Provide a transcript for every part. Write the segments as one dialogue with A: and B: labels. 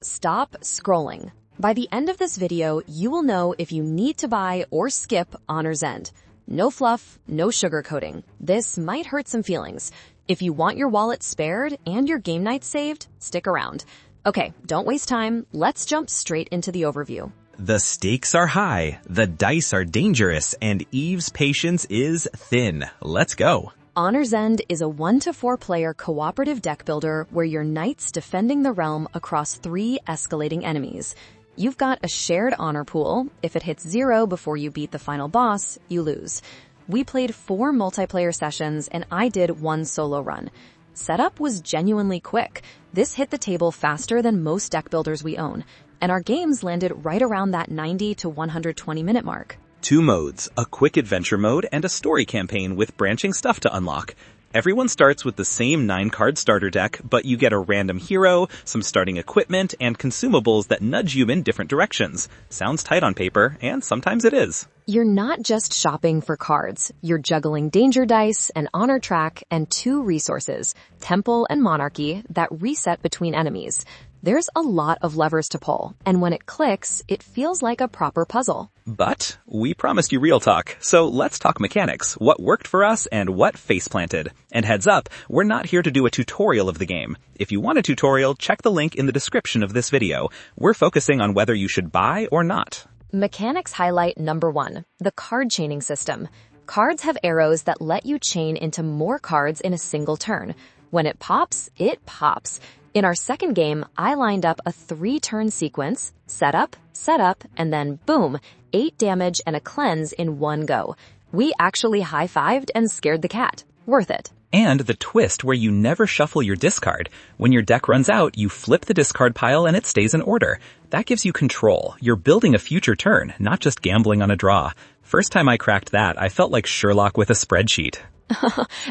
A: Stop scrolling. By the end of this video, you will know if you need to buy or skip Honor's End. No fluff, no sugarcoating. This might hurt some feelings. If you want your wallet spared and your game night saved, stick around. Okay, don't waste time. Let's jump straight into the overview.
B: The stakes are high, the dice are dangerous, and Eve's patience is thin. Let's go.
A: Honor's End is a 1 to 4 player cooperative deck builder where your knights defending the realm across 3 escalating enemies. You've got a shared honor pool. If it hits 0 before you beat the final boss, you lose. We played 4 multiplayer sessions and I did 1 solo run. Setup was genuinely quick. This hit the table faster than most deck builders we own, and our games landed right around that 90 to 120 minute mark.
B: 2 modes, a quick adventure mode and a story campaign with branching stuff to unlock. Everyone starts with the same 9-card starter deck, but you get a random hero, some starting equipment, and consumables that nudge you in different directions. Sounds tight on paper, and sometimes it is.
A: You're not just shopping for cards. You're juggling danger dice, an honor track, and 2 resources, Temple and Monarchy, that reset between enemies. There's a lot of levers to pull, and when it clicks, it feels like a proper puzzle.
B: But we promised you real talk, so let's talk mechanics, what worked for us and what face-planted. And heads up, we're not here to do a tutorial of the game. If you want a tutorial, check the link in the description of this video. We're focusing on whether you should buy or not.
A: Mechanics highlight number 1, the card chaining system. Cards have arrows that let you chain into more cards in a single turn. When it pops, it pops. In our second game, I lined up a 3-turn sequence, setup, and then boom, 8 damage and a cleanse in one go. We actually high-fived and scared the cat. Worth it.
B: And the twist where you never shuffle your discard. When your deck runs out, you flip the discard pile and it stays in order. That gives you control. You're building a future turn, not just gambling on a draw. First time I cracked that, I felt like Sherlock with a spreadsheet.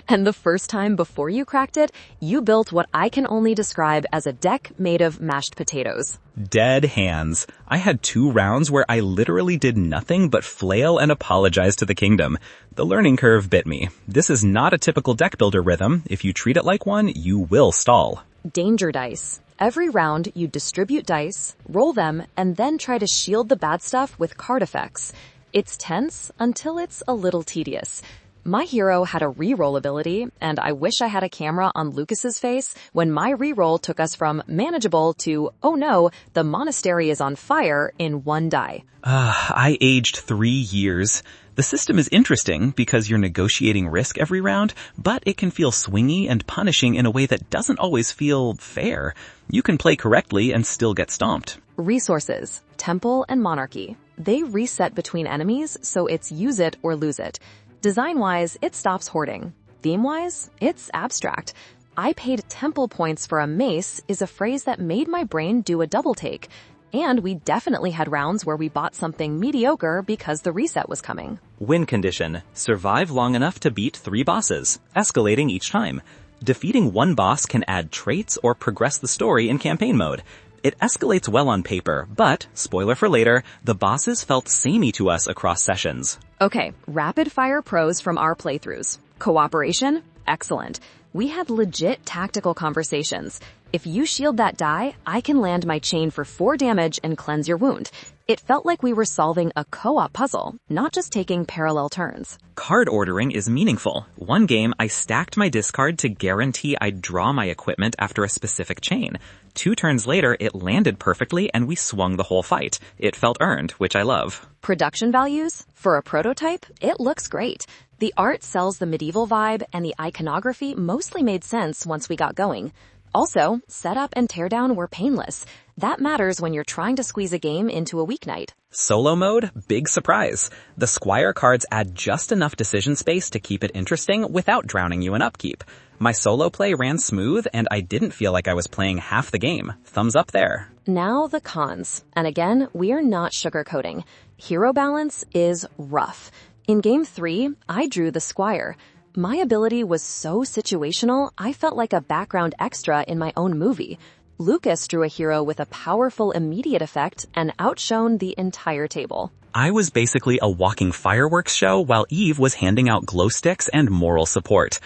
A: And the first time before you cracked it, you built what I can only describe as a deck made of mashed potatoes.
B: Dead hands. I had 2 rounds where I literally did nothing but flail and apologize to the kingdom. The learning curve bit me. This is not a typical deck builder rhythm. If you treat it like one, you will stall.
A: Danger dice. Every round, you distribute dice, roll them, and then try to shield the bad stuff with card effects. It's tense until it's a little tedious. My hero had a reroll ability, and I wish I had a camera on Lucas's face when my reroll took us from manageable to, oh no, the monastery is on fire in 1 die.
B: I aged 3 years. The system is interesting because you're negotiating risk every round, but it can feel swingy and punishing in a way that doesn't always feel fair. You can play correctly and still get stomped.
A: Resources, Temple and Monarchy. They reset between enemies, so it's use it or lose it. Design-wise, it stops hoarding. Theme-wise, it's abstract. I paid Temple points for a mace is a phrase that made my brain do a double take. And we definitely had rounds where we bought something mediocre because the reset was coming.
B: Win condition. Survive long enough to beat 3 bosses, escalating each time. Defeating 1 boss can add traits or progress the story in campaign mode. It escalates well on paper, but, spoiler for later, the bosses felt samey to us across sessions.
A: Okay, rapid-fire pros from our playthroughs. Cooperation? Excellent. We had legit tactical conversations. If you shield that die, I can land my chain for 4 damage and cleanse your wound. It felt like we were solving a co-op puzzle, not just taking parallel turns.
B: Card ordering is meaningful. One game, I stacked my discard to guarantee I'd draw my equipment after a specific chain. 2 turns later, it landed perfectly and we swung the whole fight. It felt earned, which I love.
A: Production values? For a prototype, it looks great. The art sells the medieval vibe and the iconography mostly made sense once we got going. Also, setup and teardown were painless. That matters when you're trying to squeeze a game into a weeknight.
B: Solo mode? Big surprise. The Squire cards add just enough decision space to keep it interesting without drowning you in upkeep. My solo play ran smooth and I didn't feel like I was playing half the game. Thumbs up there.
A: Now the cons. And again, we're not sugarcoating. Hero balance is rough. In Game 3, I drew the Squire. My ability was so situational, I felt like a background extra in my own movie. Lucas drew a hero with a powerful immediate effect and outshone the entire table.
B: I was basically a walking fireworks show while Eve was handing out glow sticks and moral support.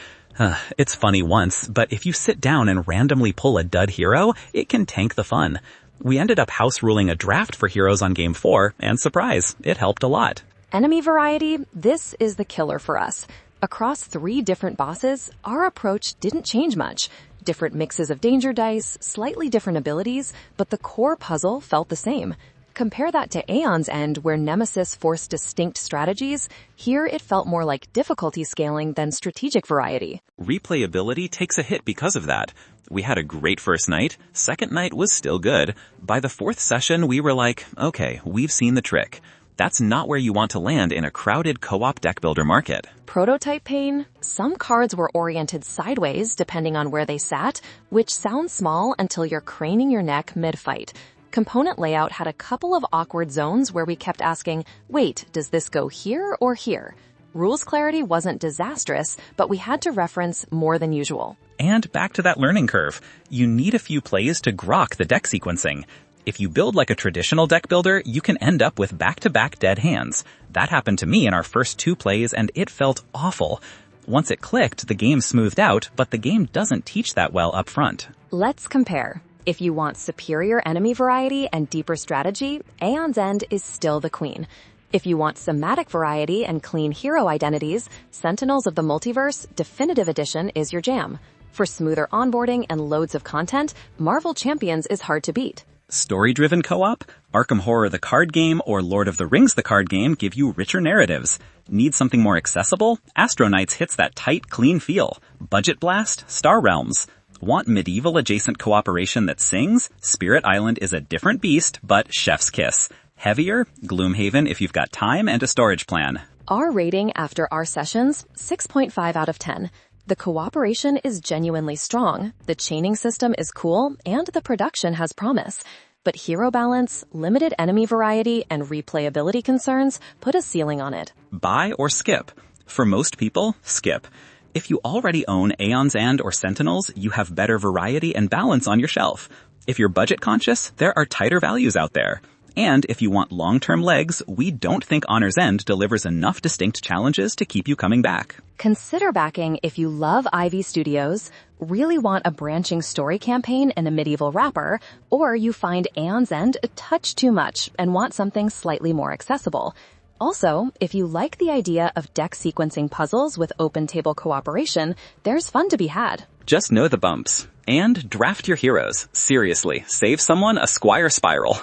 B: It's funny once, but if you sit down and randomly pull a dud hero, it can tank the fun. We ended up house ruling a draft for heroes on game 4, and surprise, it helped a lot.
A: Enemy variety, this is the killer for us. Across 3 different bosses, our approach didn't change much. Different mixes of danger dice, slightly different abilities, but the core puzzle felt the same. Compare that to Aeon's End, where Nemesis forced distinct strategies. Here it felt more like difficulty scaling than strategic variety.
B: Replayability takes a hit because of that. We had a great first night. Second night was still good. By the 4th session, we were like, okay, we've seen the trick. That's not where you want to land in a crowded co-op deck builder market.
A: Prototype pain? Some cards were oriented sideways depending on where they sat, which sounds small until you're craning your neck mid-fight. Component layout had a couple of awkward zones where we kept asking, wait, does this go here or here? Rules clarity wasn't disastrous, but we had to reference more than usual.
B: And back to that learning curve. You need a few plays to grok the deck sequencing. If you build like a traditional deck builder, you can end up with back-to-back dead hands. That happened to me in our first 2 plays, and it felt awful. Once it clicked, the game smoothed out, but the game doesn't teach that well up front.
A: Let's compare. If you want superior enemy variety and deeper strategy, Aeon's End is still the queen. If you want somatic variety and clean hero identities, Sentinels of the Multiverse Definitive Edition is your jam. For smoother onboarding and loads of content, Marvel Champions is hard to beat.
B: Story-driven co-op? Arkham Horror the card game or Lord of the Rings the card game give you richer narratives. Need something more accessible? Astronauts hits that tight, clean feel. Budget Blast? Star Realms. Want medieval adjacent cooperation that sings? Spirit Island is a different beast, but chef's kiss. Heavier? Gloomhaven if you've got time and a storage plan.
A: Our rating after our sessions, 6.5 out of 10. The cooperation is genuinely strong, the chaining system is cool, and the production has promise. But hero balance, limited enemy variety, and replayability concerns put a ceiling on it.
B: Buy or skip? For most people, skip. If you already own Aeon's End or Sentinels, you have better variety and balance on your shelf. If you're budget conscious, there are tighter values out there. And if you want long-term legs, we don't think Honor's End delivers enough distinct challenges to keep you coming back.
A: Consider backing if you love Ivy Studios, really want a branching story campaign in a medieval wrapper, or you find Aeon's End a touch too much and want something slightly more accessible. Also, if you like the idea of deck sequencing puzzles with open table cooperation, there's fun to be had.
B: Just know the bumps. And draft your heroes. Seriously, save someone a Squire Spiral.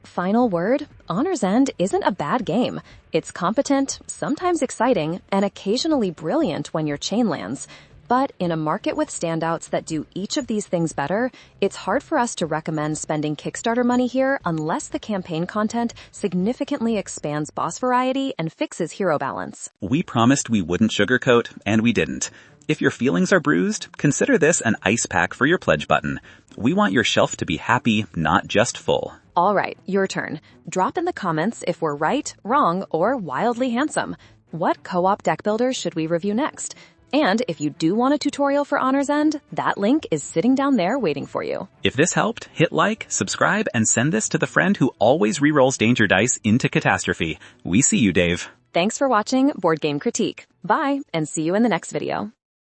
A: Final word, Honor's End isn't a bad game. It's competent, sometimes exciting, and occasionally brilliant when your chain lands. But in a market with standouts that do each of these things better, it's hard for us to recommend spending Kickstarter money here unless the campaign content significantly expands boss variety and fixes hero balance.
B: We promised we wouldn't sugarcoat, and we didn't. If your feelings are bruised, consider this an ice pack for your pledge button. We want your shelf to be happy, not just full.
A: All right, your turn. Drop in the comments if we're right, wrong, or wildly handsome. What co-op deck builders should we review next? And if you do want a tutorial for Honor's End, that link is sitting down there waiting for you.
B: If this helped, hit like, subscribe, and send this to the friend who always rerolls danger dice into catastrophe. We see you, Dave.
A: Thanks for watching Board Game Critique. Bye, and see you in the next video.